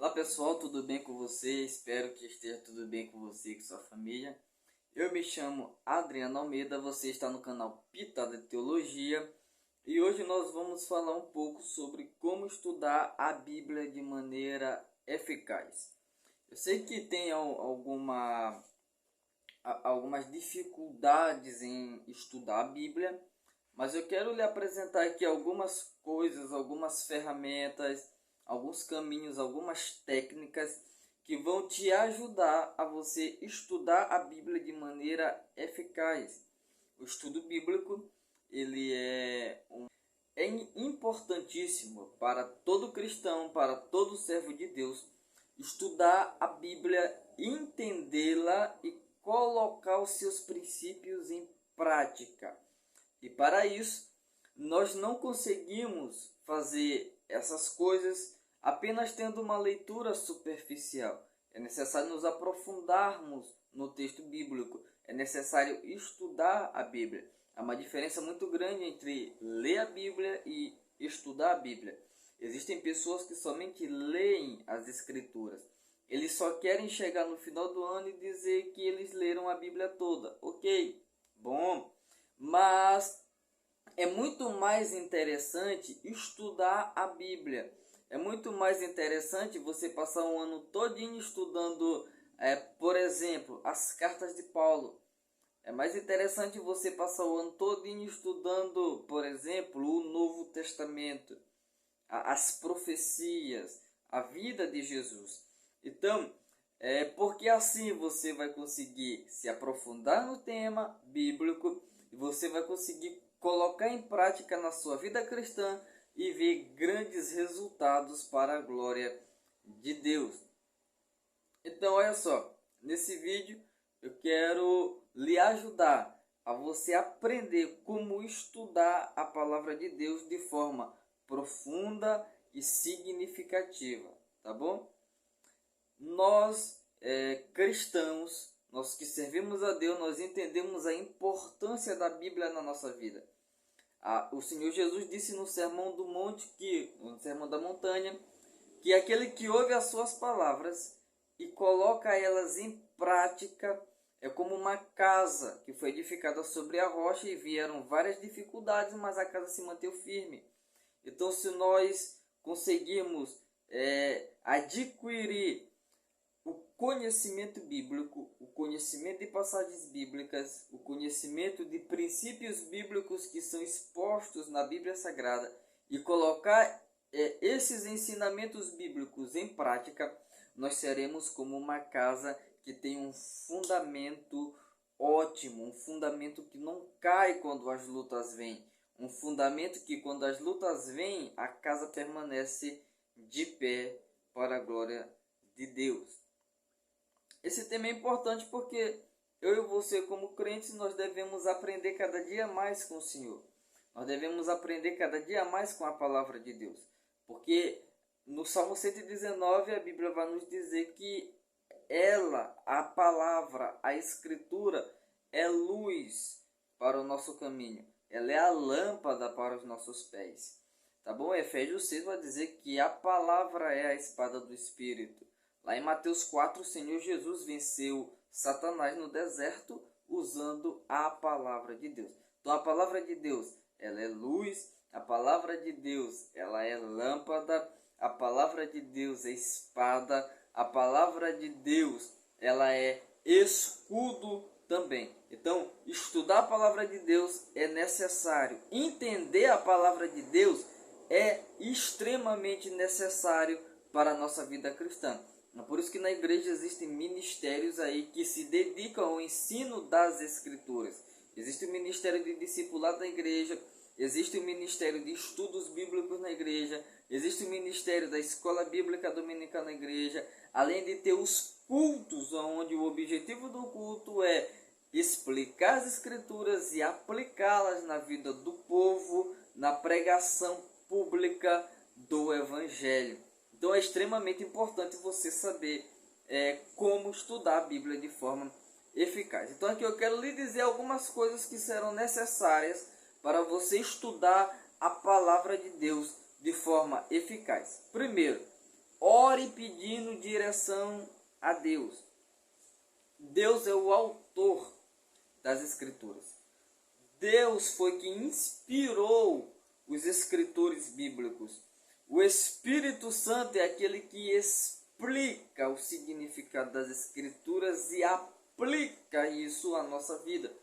Olá pessoal, tudo bem com você? Espero que esteja tudo bem com você e com sua família. Eu me chamo Adriano Almeida, você está no canal Pitada de Teologia e hoje nós vamos falar um pouco sobre como estudar a Bíblia de maneira eficaz. Eu sei que tem algumas dificuldades em estudar a Bíblia, mas eu quero lhe apresentar aqui algumas coisas, algumas ferramentas, alguns caminhos, algumas técnicas que vão te ajudar a você estudar a Bíblia de maneira eficaz. O estudo bíblico, ele é importantíssimo para todo cristão, para todo servo de Deus, estudar a Bíblia, entendê-la e colocar os seus princípios em prática. E para isso, nós não conseguimos fazer essas coisas apenas tendo uma leitura superficial. É necessário nos aprofundarmos no texto bíblico. É necessário estudar a Bíblia. Há uma diferença muito grande entre ler a Bíblia e estudar a Bíblia. Existem pessoas que somente leem as Escrituras. Eles só querem chegar no final do ano e dizer que eles leram a Bíblia toda. Ok, bom. Mas é muito mais interessante estudar a Bíblia. É muito mais interessante você passar um ano todinho estudando, por exemplo, as cartas de Paulo. É mais interessante você passar o ano todinho estudando, por exemplo, o Novo Testamento, as profecias, a vida de Jesus. Então, porque assim você vai conseguir se aprofundar no tema bíblico e você vai conseguir colocar em prática na sua vida cristã e ver grandes resultados para a glória de Deus. Então, olha só, nesse vídeo eu quero lhe ajudar a você aprender como estudar a palavra de Deus de forma profunda e significativa, tá bom? Nós, cristãos, nós que servimos a Deus, nós entendemos a importância da Bíblia na nossa vida. O Senhor Jesus disse no Sermão do Monte, no Sermão da Montanha, que aquele que ouve as suas palavras e coloca elas em prática é como uma casa que foi edificada sobre a rocha e vieram várias dificuldades, mas a casa se manteve firme. Então, se nós conseguirmos adquirir o conhecimento bíblico, o conhecimento de passagens bíblicas, o conhecimento de princípios bíblicos que são expostos na Bíblia Sagrada e colocar esses ensinamentos bíblicos em prática, nós seremos como uma casa que tem um fundamento ótimo, um fundamento que não cai quando as lutas vêm, um fundamento que quando as lutas vêm, a casa permanece de pé para a glória de Deus. Esse tema é importante porque eu e você, como crentes, nós devemos aprender cada dia mais com o Senhor. Nós devemos aprender cada dia mais com a palavra de Deus. Porque no Salmo 119 a Bíblia vai nos dizer que ela, a palavra, a Escritura, é luz para o nosso caminho. Ela é a lâmpada para os nossos pés. Tá bom? Efésios 6 vai dizer que a palavra é a espada do Espírito. Lá em Mateus 4, o Senhor Jesus venceu Satanás no deserto usando a palavra de Deus. Então a palavra de Deus, ela é luz, a palavra de Deus, ela é lâmpada, a palavra de Deus é espada, a palavra de Deus, ela é escudo também. Então, estudar a palavra de Deus é necessário. Entender a palavra de Deus é extremamente necessário para a nossa vida cristã. É por isso que na igreja existem ministérios aí que se dedicam ao ensino das Escrituras. Existe o ministério de discipulado na igreja, existe o ministério de estudos bíblicos na igreja, existe o ministério da escola bíblica dominical na igreja, além de ter os cultos, onde o objetivo do culto é explicar as Escrituras e aplicá-las na vida do povo, na pregação pública do Evangelho. Então é extremamente importante você saber como estudar a Bíblia de forma eficaz. Então aqui eu quero lhe dizer algumas coisas que serão necessárias para você estudar a palavra de Deus de forma eficaz. Primeiro, ore pedindo direção a Deus. Deus é o autor das Escrituras. Deus foi quem inspirou os escritores bíblicos. O Espírito Santo é aquele que explica o significado das Escrituras e aplica isso à nossa vida.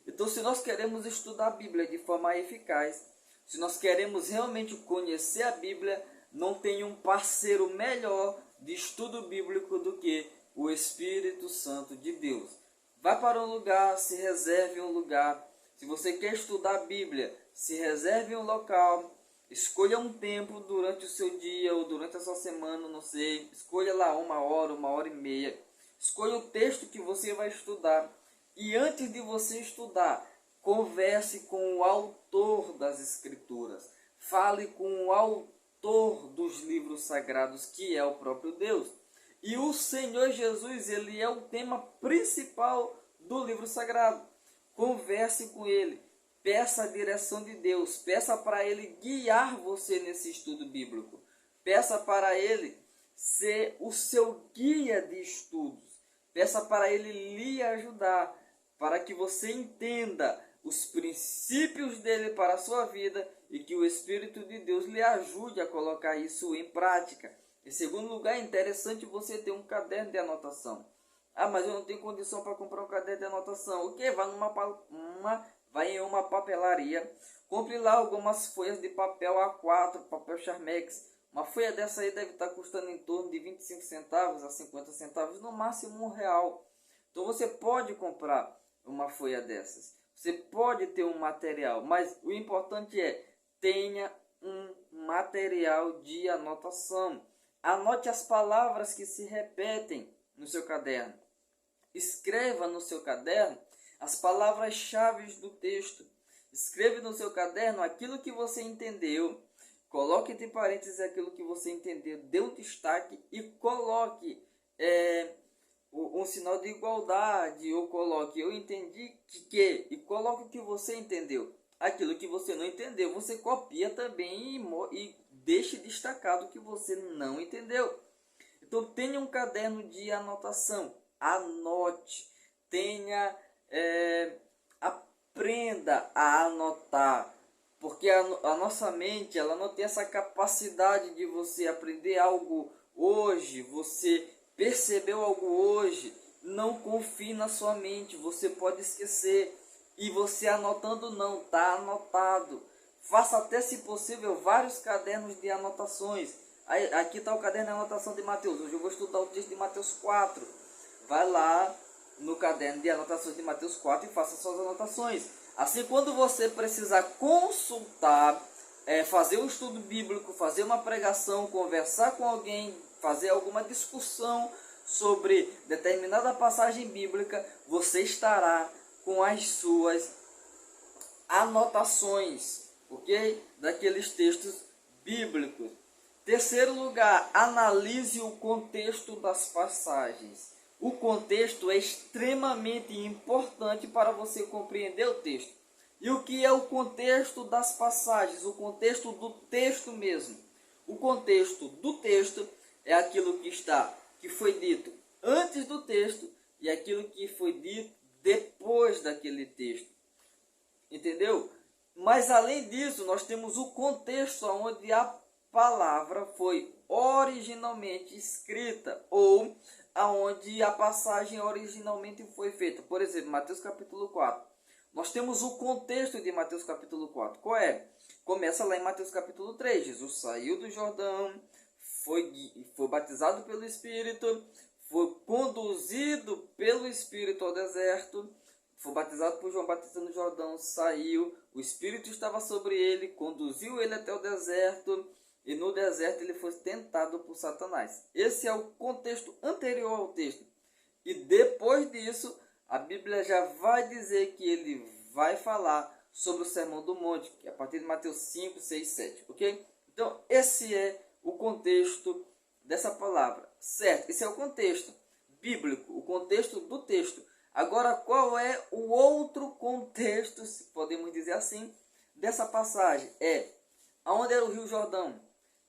Então, se nós queremos estudar a Bíblia de forma eficaz, se nós queremos realmente conhecer a Bíblia, não tem um parceiro melhor de estudo bíblico do que o Espírito Santo de Deus. Vá para um lugar, se reserve um lugar. Se você quer estudar a Bíblia, se reserve um local. Escolha um tempo durante o seu dia ou durante a sua semana, não sei. Escolha lá 1 hora, 1 hora e meia. Escolha o texto que você vai estudar. E antes de você estudar, converse com o autor das Escrituras. Fale com o autor dos livros sagrados, que é o próprio Deus. E o Senhor Jesus, ele é o tema principal do livro sagrado. Converse com ele. Peça a direção de Deus, peça para Ele guiar você nesse estudo bíblico. Peça para Ele ser o seu guia de estudos. Peça para Ele lhe ajudar, para que você entenda os princípios dele para a sua vida e que o Espírito de Deus lhe ajude a colocar isso em prática. Em segundo lugar, é interessante você ter um caderno de anotação. Ah, mas eu não tenho condição para comprar um caderno de anotação. O que? Vai em uma papelaria, compre lá algumas folhas de papel A4, papel Charmex. Uma folha dessa aí deve estar custando em torno de 25 centavos a 50 centavos, no máximo R$1. Então você pode comprar uma folha dessas. Você pode ter um material, mas o importante é tenha um material de anotação. Anote as palavras que se repetem no seu caderno. Escreva no seu caderno as palavras-chave do texto. Escreva no seu caderno aquilo que você entendeu. Coloque entre parênteses aquilo que você entendeu. Dê um destaque e coloque um sinal de igualdade. Ou coloque eu entendi que. E coloque o que você entendeu. Aquilo que você não entendeu, você copia também e deixe destacado o que você não entendeu. Então tenha um caderno de anotação. Anote. Aprenda a anotar, porque a nossa mente ela não tem essa capacidade de você aprender algo hoje, você percebeu algo hoje, não confie na sua mente, você pode esquecer, e você anotando não, está anotado. Faça até, se possível, vários cadernos de anotações. Aqui está o caderno de anotação de Mateus, hoje eu vou estudar o texto de Mateus 4, vai lá no caderno de anotações de Mateus 4 e faça suas anotações. Assim, quando você precisar consultar, fazer um estudo bíblico, fazer uma pregação, conversar com alguém, fazer alguma discussão sobre determinada passagem bíblica, você estará com as suas anotações, ok? Daqueles textos bíblicos. Terceiro lugar, analise o contexto das passagens. O contexto é extremamente importante para você compreender o texto. E o que é o contexto das passagens? O contexto do texto mesmo. O contexto do texto é aquilo que foi dito antes do texto e aquilo que foi dito depois daquele texto. Entendeu? Mas além disso, nós temos o contexto onde a palavra foi originalmente escrita ou aonde a passagem originalmente foi feita. Por exemplo, Mateus capítulo 4. Nós temos o contexto de Mateus capítulo 4. Qual é? Começa lá em Mateus capítulo 3. Jesus saiu do Jordão, foi batizado pelo Espírito, foi conduzido pelo Espírito ao deserto, foi batizado por João Batista no Jordão, saiu, o Espírito estava sobre ele, conduziu ele até o deserto, e no deserto ele foi tentado por Satanás. Esse é o contexto anterior ao texto. E depois disso, a Bíblia já vai dizer que ele vai falar sobre o Sermão do Monte, que é a partir de Mateus 5, 6, 7. Ok? Então, esse é o contexto dessa palavra. Certo? Esse é o contexto bíblico, o contexto do texto. Agora, qual é o outro contexto, se podemos dizer assim, dessa passagem? Aonde era o Rio Jordão?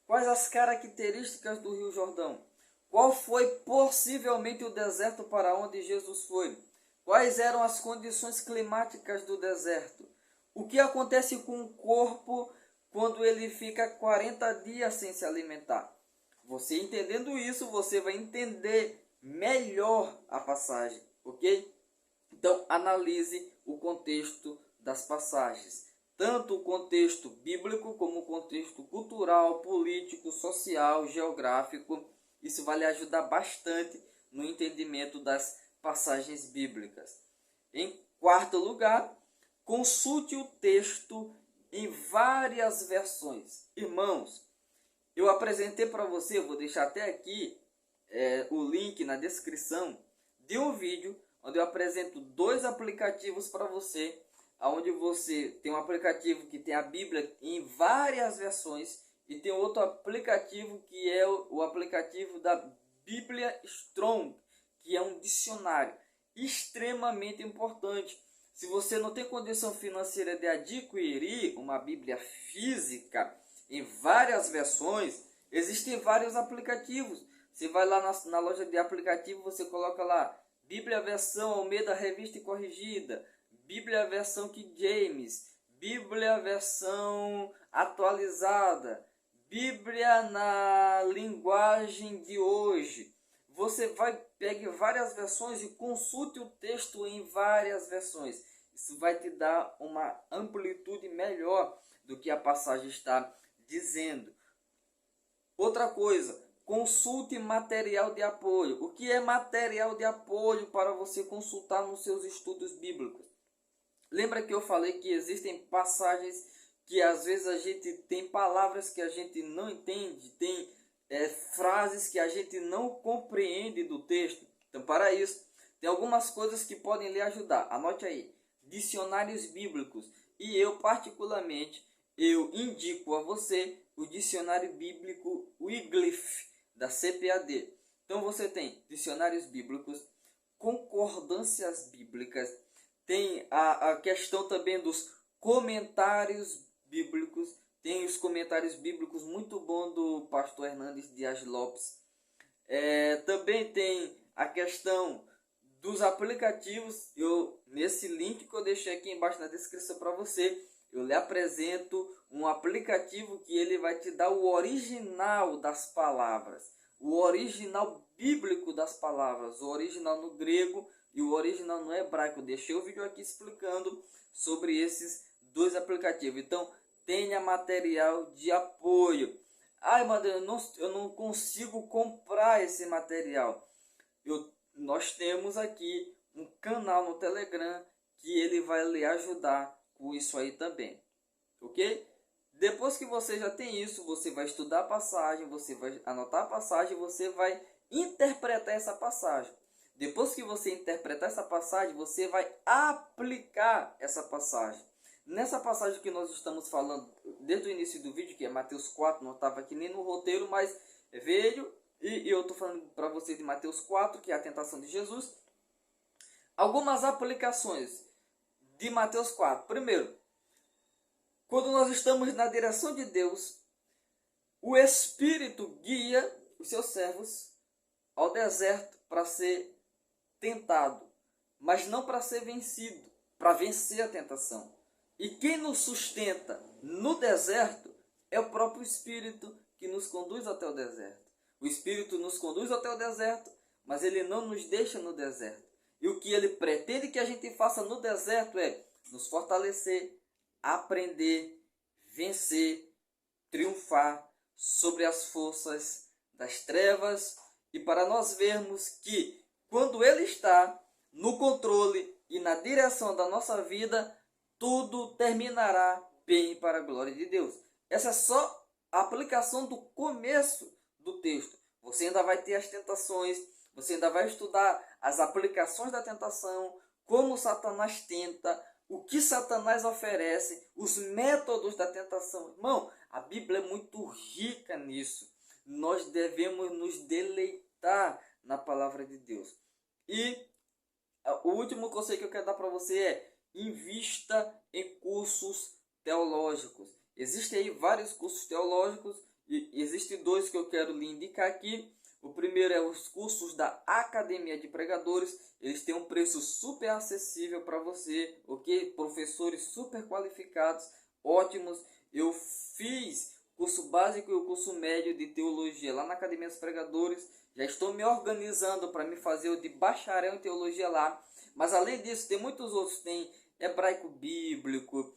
Quais as características do Rio Jordão? Qual foi possivelmente o deserto para onde Jesus foi? Quais eram as condições climáticas do deserto? O que acontece com o corpo quando ele fica 40 dias sem se alimentar? Você entendendo isso, você vai entender melhor a passagem, ok? Então, analise o contexto das passagens. Tanto o contexto bíblico como o contexto cultural, político, social, geográfico. Isso vai lhe ajudar bastante no entendimento das passagens bíblicas. Em quarto lugar, consulte o texto em várias versões. Irmãos, eu apresentei para você, vou deixar até aqui o link na descrição de um vídeo onde eu apresento 2 aplicativos para você, onde você tem um aplicativo que tem a Bíblia em várias versões e tem outro aplicativo que é o aplicativo da Bíblia Strong, que é um dicionário extremamente importante. Se você não tem condição financeira de adquirir uma Bíblia física em várias versões, existem vários aplicativos. Você vai lá na loja de aplicativo, você coloca lá Bíblia versão Almeida Revista e Corrigida, Bíblia versão King James, Bíblia versão atualizada, Bíblia na linguagem de hoje. Você vai pegar várias versões e consulte o texto em várias versões. Isso vai te dar uma amplitude melhor do que a passagem está dizendo. Outra coisa, consulte material de apoio. O que é material de apoio para você consultar nos seus estudos bíblicos? Lembra que eu falei que existem passagens que às vezes a gente tem palavras que a gente não entende, tem frases que a gente não compreende do texto. Então, para isso, tem algumas coisas que podem lhe ajudar. Anote aí, dicionários bíblicos. E eu, particularmente, eu indico a você o dicionário bíblico Wycliffe, da CPAD. Então, você tem dicionários bíblicos, concordâncias bíblicas, tem a questão também dos comentários bíblicos, tem os comentários bíblicos muito bom do pastor Hernandes Dias Lopes. Também tem a questão dos aplicativos. Nesse link que eu deixei aqui embaixo na descrição para você, eu lhe apresento um aplicativo que ele vai te dar o original das palavras, o original bíblico das palavras, o original no grego e o original no hebraico. Eu deixei o vídeo aqui explicando sobre esses 2 aplicativos. Então, tenha material de apoio. Ai, mano, eu não consigo comprar esse material. Nós temos aqui um canal no Telegram que ele vai lhe ajudar com isso aí também. Ok? Depois que você já tem isso, você vai estudar a passagem, você vai anotar a passagem, você vai interpretar essa passagem. Depois que você interpretar essa passagem, você vai aplicar essa passagem. Nessa passagem que nós estamos falando desde o início do vídeo, que é Mateus 4, não estava aqui nem no roteiro, mas veio, e eu estou falando para você de Mateus 4, que é a tentação de Jesus. Algumas aplicações de Mateus 4. Primeiro, quando nós estamos na direção de Deus, o Espírito guia os seus servos ao deserto para ser tentado, mas não para ser vencido, para vencer a tentação. E quem nos sustenta no deserto é o próprio Espírito que nos conduz até o deserto. O Espírito nos conduz até o deserto, mas ele não nos deixa no deserto. E o que ele pretende que a gente faça no deserto é nos fortalecer, aprender, vencer, triunfar sobre as forças das trevas, e para nós vermos que quando ele está no controle e na direção da nossa vida, tudo terminará bem para a glória de Deus. Essa é só a aplicação do começo do texto. Você ainda vai ter as tentações, você ainda vai estudar as aplicações da tentação, como Satanás tenta, o que Satanás oferece, os métodos da tentação. Irmão, a Bíblia é muito rica nisso. Nós devemos nos deleitar na palavra de Deus. E o último conselho que eu quero dar para você é: invista em cursos teológicos. Existem aí vários cursos teológicos E existem dois que eu quero lhe indicar aqui. O primeiro é os cursos da Academia de Pregadores. Eles têm um preço super acessível para você, ok? Professores super qualificados, ótimos. Eu fiz curso básico e o curso médio de teologia lá na Academia dos Pregadores. Já estou me organizando para me fazer o de bacharel em teologia lá. Mas além disso, tem muitos outros. Tem hebraico bíblico,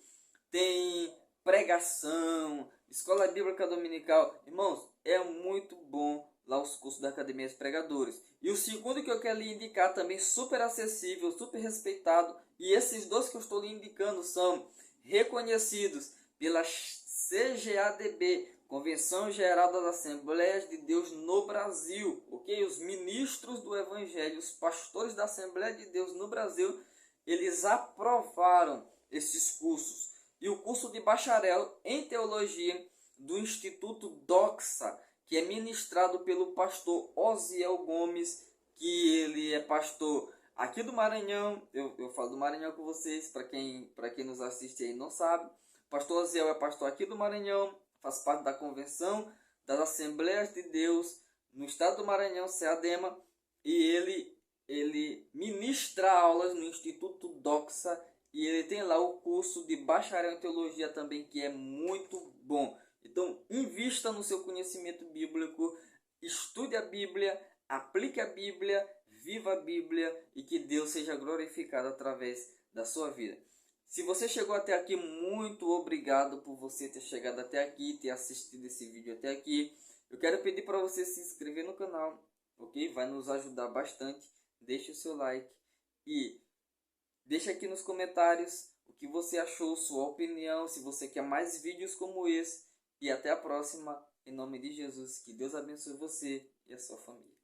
tem pregação, escola bíblica dominical. Irmãos, é muito bom lá os cursos da Academia dos Pregadores. E o segundo que eu quero lhe indicar também, super acessível, super respeitado. E esses dois que eu estou lhe indicando são reconhecidos pela CGADB, Convenção Geral das Assembleias de Deus no Brasil, ok? Os ministros do Evangelho, os pastores da Assembleia de Deus no Brasil, eles aprovaram esses cursos. E o curso de bacharel em teologia do Instituto Doxa, que é ministrado pelo pastor Osiel Gomes, que ele é pastor aqui do Maranhão. Eu falo do Maranhão com vocês, para quem nos assiste aí não sabe. O pastor Osiel é pastor aqui do Maranhão, faz parte da Convenção das Assembleias de Deus no estado do Maranhão, CEADEMA, e ele ministra aulas no Instituto Doxa, e ele tem lá o curso de bacharel em teologia também, que é muito bom. Então, invista no seu conhecimento bíblico, estude a Bíblia, aplique a Bíblia, viva a Bíblia, e que Deus seja glorificado através da sua vida. Se você chegou até aqui, muito obrigado por você ter chegado até aqui, ter assistido esse vídeo até aqui. Eu quero pedir para você se inscrever no canal, ok? Vai nos ajudar bastante. Deixe o seu like e deixe aqui nos comentários o que você achou, sua opinião, se você quer mais vídeos como esse. E até a próxima, em nome de Jesus. Que Deus abençoe você e a sua família.